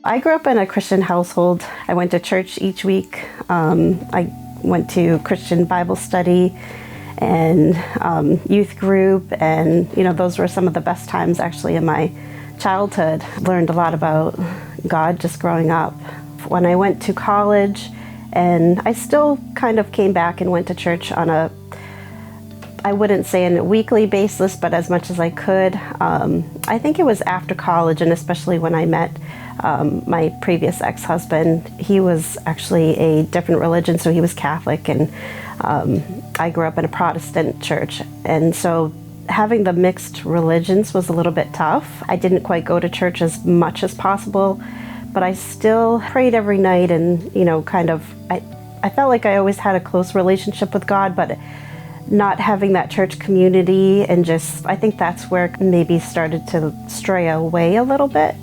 I grew up in a Christian household. I went to church each week. I went to Christian Bible study and youth group, and those were some of the best times actually in my childhood. Learned a lot about God just growing up. When I went to college, and I still kind of came back and went to church on I wouldn't say on a weekly basis, but as much as I could. I think it was after college, and especially when I met my previous ex-husband. He was actually a different religion, so he was Catholic, and I grew up in a Protestant church. And so having the mixed religions was a little bit tough. I didn't quite go to church as much as possible, but I still prayed every night, and I felt like I always had a close relationship with God, but not having that church community, and I think that's where maybe started to stray away a little bit.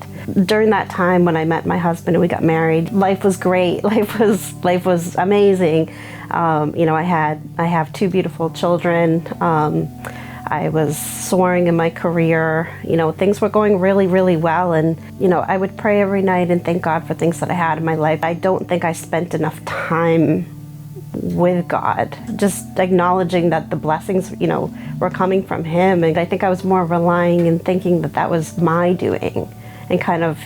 During that time when I met my husband and we got married, life was great. Life was amazing. I have two beautiful children. I was soaring in my career. Things were going really, really well. And, I would pray every night and thank God for things that I had in my life. I don't think I spent enough time with God, just acknowledging that the blessings, were coming from Him. And I think I was more relying and thinking that was my doing, and kind of,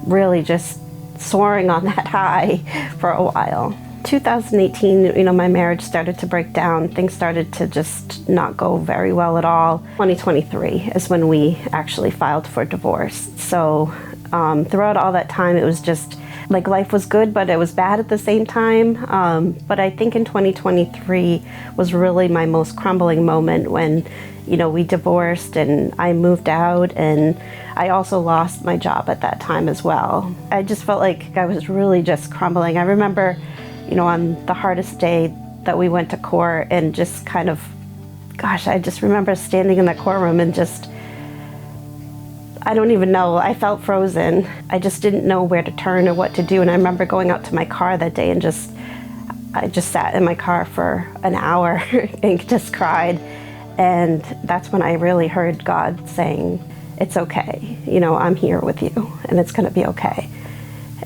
really just soaring on that high for a while. 2018, my marriage started to break down. Things started to just not go very well at all. 2023 is when we actually filed for divorce. So throughout all that time, it was just like life was good, but it was bad at the same time. But I think in 2023 was really my most crumbling moment when, we divorced and I moved out, and I also lost my job at that time as well. I just felt like I was really just crumbling. I remember, on the hardest day that we went to court, and just kind of, I just remember standing in that courtroom and I don't even know, I felt frozen. I just didn't know where to turn or what to do. And I remember going out to my car that day and I just sat in my car for an hour and just cried. And that's when I really heard God saying, it's okay, I'm here with you, and it's gonna be okay.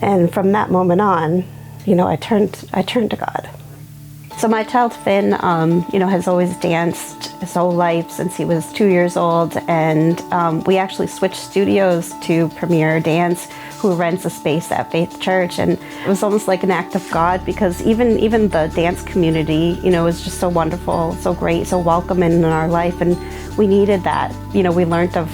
And from that moment on, I turned to God. So my child Finn, has always danced his whole life since he was 2 years old, and we actually switched studios to Premier Dance, who rents a space at Faith Church, and it was almost like an act of God, because even the dance community, was just so wonderful, so great, so welcoming in our life, and we needed that. We learned of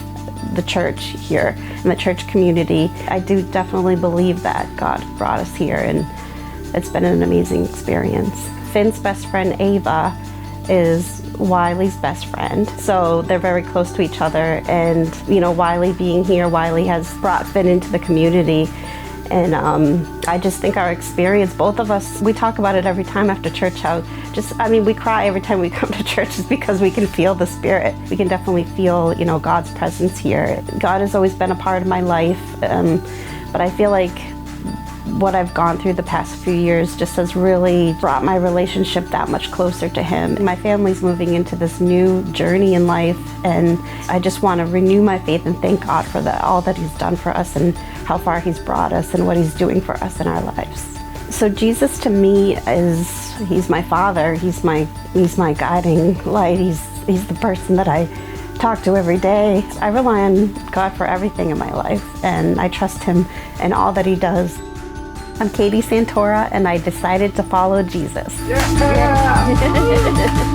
the church here and the church community. I do definitely believe that God brought us here, and it's been an amazing experience. Finn's best friend, Ava, is Wiley's best friend. So they're very close to each other. And, Wiley being here, Wiley has brought Finn into the community. And I just think our experience, both of us, we talk about it every time after church, we cry every time we come to church, is because we can feel the Spirit. We can definitely feel, God's presence here. God has always been a part of my life. But I feel like what I've gone through the past few years just has really brought my relationship that much closer to Him. My family's moving into this new journey in life, and I just want to renew my faith and thank God for all that He's done for us and how far He's brought us and what He's doing for us in our lives. So Jesus to me He's my Father. He's my guiding light. He's the person that I talk to every day. I rely on God for everything in my life, and I trust Him in all that He does. I'm Katie Santora, and I decided to follow Jesus. Yeah.